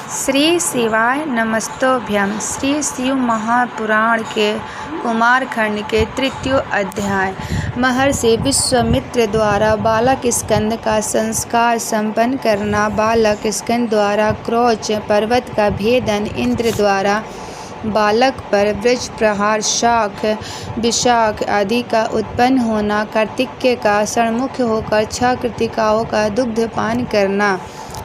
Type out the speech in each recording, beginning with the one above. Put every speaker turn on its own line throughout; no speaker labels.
श्री शिवाय नमस्तोभ्यम। श्री शिव महापुराण के कुमारखंड के तृतीय अध्याय। महर्षि विश्वामित्र द्वारा बालक स्कंद का संस्कार संपन्न करना। बालक स्कंद द्वारा क्रौच पर्वत का भेदन। इंद्र द्वारा बालक पर वज्र प्रहार। शाख विशाख आदि का उत्पन्न होना। कार्तिकेय का षण्मुख होकर 6 कृतिकाओं का दुग्धपान करना।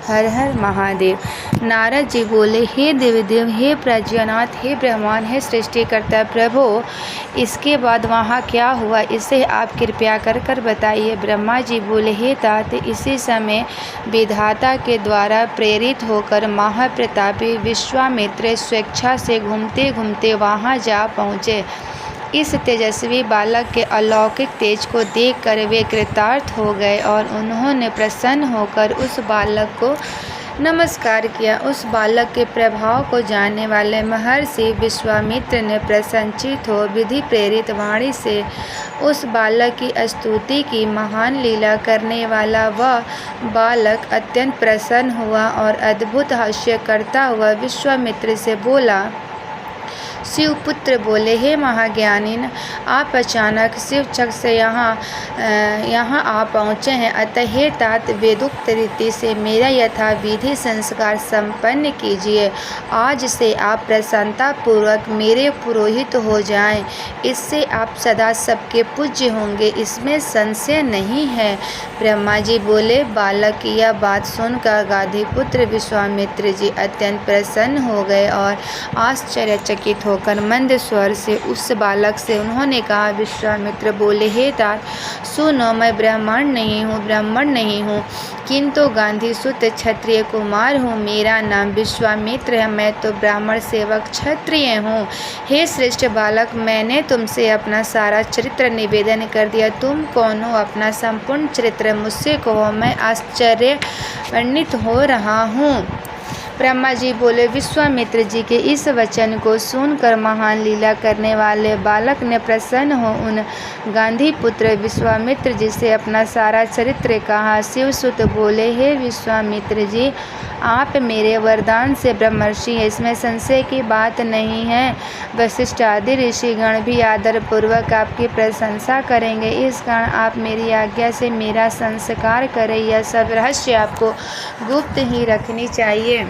हर हर महादेव। नारद जी बोले, हे देवदेव, हे प्रज्ञानाथ, हे ब्रह्मांड, हे सृष्टिकर्ता प्रभु, इसके बाद वहाँ क्या हुआ, इसे आप कृपया कर बताइए। ब्रह्मा जी बोले, हे तात, इसी समय विधाता के द्वारा प्रेरित होकर महाप्रतापी विश्वामित्र स्वेच्छा से घूमते घूमते वहाँ जा पहुँचे। इस तेजस्वी बालक के अलौकिक तेज को देखकर वे कृतार्थ हो गए और उन्होंने प्रसन्न होकर उस बालक को नमस्कार किया। उस बालक के प्रभाव को जानने वाले महर्षि विश्वामित्र ने प्रसन्नचित्त हो विधि प्रेरित वाणी से उस बालक की स्तुति की। महान लीला करने वाला वह बालक अत्यंत प्रसन्न हुआ और अद्भुत हास्य करता हुआ विश्वामित्र से बोला। शिवपुत्र बोले, हे महाज्ञानीन, आप अचानक शिवचक से यहाँ आ पहुँचे हैं, अतः हे तात, वेदोक्त रीति से मेरा यथाविधि संस्कार संपन्न कीजिए। आज से आप प्रसन्नतापूर्वक मेरे पुरोहित हो जाएं। इससे आप सदा सबके पूज्य होंगे, इसमें संशय नहीं है। ब्रह्मा जी बोले, बालक की यह बात सुनकर गाधीपुत्र विश्वामित्र जी अत्यंत प्रसन्न हो गए और आश्चर्यचकित होकर मंद स्वर से उस बालक से उन्होंने कहा। विश्वामित्र बोले, हे तात, सुनो, मैं ब्राह्मण नहीं हूँ, किंतु गांधी सुत क्षत्रिय कुमार हूँ। मेरा नाम विश्वामित्र है, मैं तो ब्राह्मण सेवक क्षत्रिय हूँ। हे श्रेष्ठ बालक, मैंने तुमसे अपना सारा चरित्र निवेदन कर दिया। तुम कौन हो, अपना संपूर्ण चरित्र मुझसे कहो, मैं आश्चर्यान्वित हो रहा हूँ। ब्रह्मा जी बोले, विश्वामित्र जी के इस वचन को सुनकर महान लीला करने वाले बालक ने प्रसन्न हो उन गांधी पुत्र विश्वामित्र जी से अपना सारा चरित्र कहा। शिवसुत बोले, हे विश्वामित्र जी, आप मेरे वरदान से ब्रह्मर्षि हैं, इसमें संशय की बात नहीं है। वशिष्ठ आदि ऋषिगण भी आदरपूर्वक आपकी प्रशंसा करेंगे। इस कारण आप मेरी आज्ञा से मेरा संस्कार करें। यह सब रहस्य आपको गुप्त ही रखनी चाहिए,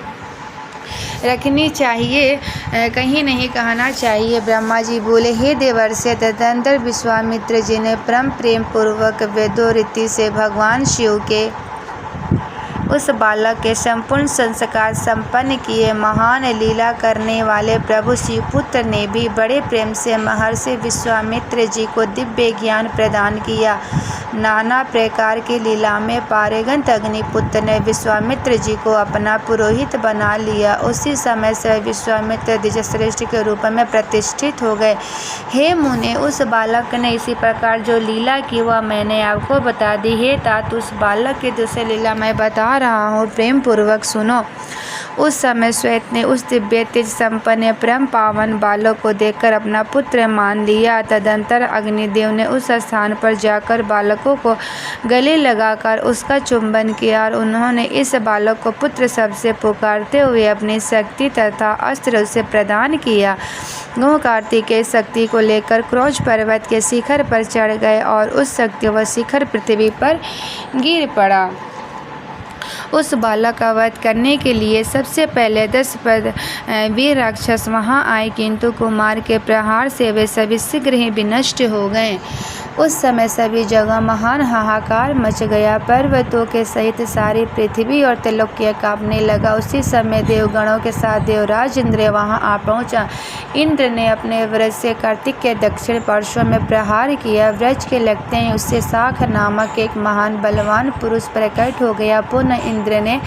कहीं नहीं कहना चाहिए। ब्रह्मा जी बोले, हे देवर्षि, तदनंतर विश्वामित्र जी ने परम प्रेम पूर्वक वेदोरीति से भगवान शिव के उस बालक के संपूर्ण संस्कार संपन्न किए। महान लीला करने वाले प्रभु शिवपुत्र ने भी बड़े प्रेम से महर्षि विश्वामित्र जी को दिव्य ज्ञान प्रदान किया। नाना प्रकार की लीला में पारंगत अग्निपुत्र ने विश्वामित्र जी को अपना पुरोहित बना लिया। उसी समय से विश्वामित्र द्विजश्रेष्ठ के रूप में प्रतिष्ठित हो गए। हे मुने, उस बालक ने इसी प्रकार जो लीला की वह मैंने आपको बता दी। हे तात, उस बालक की दूसरी लीला मैं बता रहा हूँ, प्रेम पूर्वक सुनो। उस समय श्वेत ने उस दिव्य तेज संपन्न परम पावन बालक को देखकर अपना पुत्र मान लिया। तदंतर अग्निदेव ने उस स्थान पर जाकर बालकों को गले लगाकर उसका चुंबन किया और उन्होंने इस बालक को पुत्र शब्द से पुकारते हुए अपनी शक्ति तथा अस्त्र उसे प्रदान किया। वह कार्तिकेय शक्ति को लेकर क्रौच पर्वत के शिखर पर चढ़ गए और उस शक्ति व शिखर पृथ्वी पर गिर पड़ा। उस बालक का वध करने के लिए सबसे पहले 10 वीर राक्षस वहां आए, किंतु कुमार के प्रहार से वे सभी शीघ्र ही विनष्ट हो गए। उस समय सभी जगह महान हाहाकार मच गया। पर्वतों के सहित सारी पृथ्वी और त्रिलोक्य कांपने लगा। उसी समय देवगणों के साथ देवराज इंद्र वहां आ पहुंचा। इंद्र ने अपने वज्र से कार्तिक के दक्षिण पार्श्व में प्रहार किया। वज्र के लगते ही उससे शाख नामक एक महान बलवान पुरुष प्रकट हो गया। पुनः इंद्र ने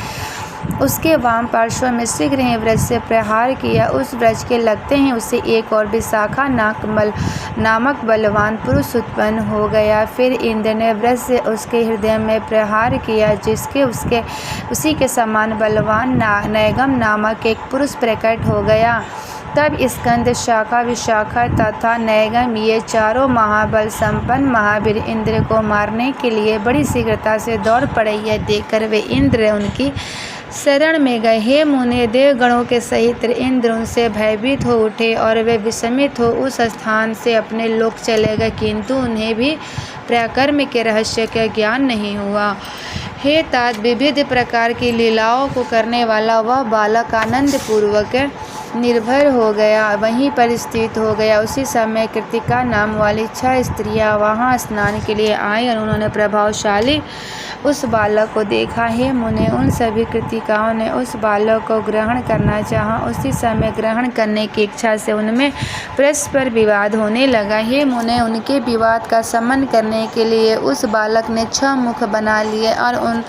उसके वाम पार्श्व में शीघ्र ही वज्र से प्रहार किया। उस वज्र के लगते ही उससे एक और विशाखा नामक बलवान पुरुष उत्पन्न हो गया। फिर इंद्र ने वज्र से उसके हृदय में प्रहार किया, जिसके उसी के समान बलवान नैगम नामक एक पुरुष प्रकट हो गया। तब स्कंद, शाखा, विशाखा तथा नैगम ये चारों महाबल संपन्न महावीर इंद्र को मारने के लिए बड़ी शीघ्रता से दौड़ पड़े। यह देखकर वे इंद्र उनकी शरण में गए। हे मुने, देवगणों के सहित इंद्र उनसे भयभीत हो उठे और वे विस्मित हो उस स्थान से अपने लोक चले गए, किंतु उन्हें भी पराक्रम के रहस्य का ज्ञान नहीं हुआ। हे तात, विविध प्रकार की लीलाओं को करने वाला वह बालक आनंद पूर्वक निर्भर हो गया, वहीं पर स्थित हो गया। उसी समय कृतिका नाम वाली 6 स्त्रियां वहां स्नान के लिए आईं और उन्होंने प्रभावशाली उस बालक को देखा। हे मुने, उन सभी कृतिकाओं ने उस बालक को ग्रहण करना चाहा। उसी समय ग्रहण करने की इच्छा से उनमें परस्पर विवाद होने लगा। हे मुने, उनके विवाद का शमन करने के लिए उस बालक ने 6 मुख बना लिए और उन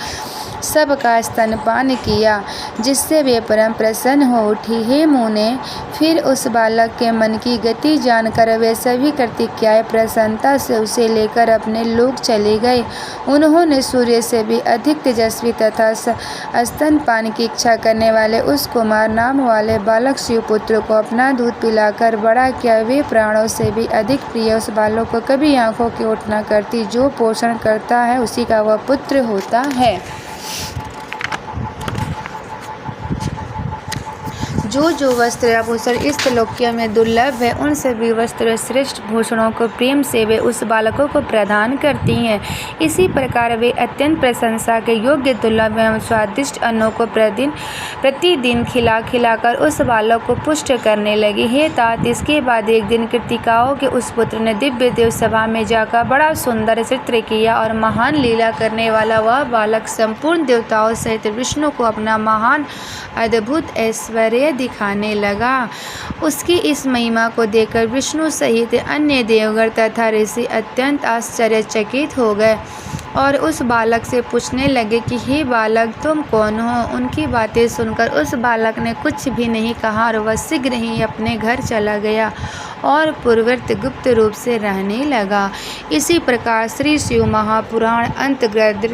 सब का स्तनपान किया, जिससे वे परम प्रसन्न हो उठी। हे मुने, फिर उस बालक के मन की गति जानकर वे सभी कृतिकाएं प्रसन्नता से उसे लेकर अपने लोक चली गई। उन्होंने सूर्य से भी अधिक तेजस्वी तथा स्तनपान की इच्छा करने वाले उस कुमार नाम वाले बालक शिवपुत्र को अपना दूध पिलाकर बड़ा किया। वे प्राणों से भी अधिक प्रिय उस बालक को कभी आंखों की ओट न करती। जो पोषण करता है उसी का वह पुत्र होता है। जो वस्त्र आभूषण इस त्रिलोक्य में दुर्लभ है, उन सभी वस्त्र श्रेष्ठ भूषणों को प्रेम से वे उस बालकों को प्रदान करती हैं। इसी प्रकार वे अत्यंत प्रशंसा के योग्य दुर्लभ एवं स्वादिष्ट अन्नों को प्रतिदिन खिलाकर उस बालक को पुष्ट करने लगी। हे तात, इसके बाद एक दिन कृतिकाओं के उस पुत्र ने दिव्य देव सभा में जाकर बड़ा सुंदर चित्र किया और महान लीला करने वाला वह बालक संपूर्ण देवताओं सहित विष्णु को अपना महान अद्भुत ऐश्वर्य दिखाने लगा। उसकी इस महिमा को देखकर विष्णु सहित अन्य देवगण तथा ऋषि अत्यंत आश्चर्यचकित हो गए और उस बालक से पूछने लगे कि हे बालक, तुम कौन हो? उनकी बातें सुनकर उस बालक ने कुछ भी नहीं कहा और वह शीघ्र ही अपने घर चला गया और पूर्ववत गुप्त रूप से रहने लगा। इसी प्रकार श्री शिव महापुराण अंतर्गत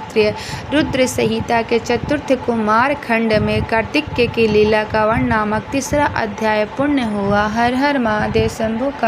रुद्र संहिता के 4th कुमार खंड में कार्तिकेय की लीला का वर्ण नामक 3रा अध्याय पूर्ण हुआ। हर हर महादेव। शंभु का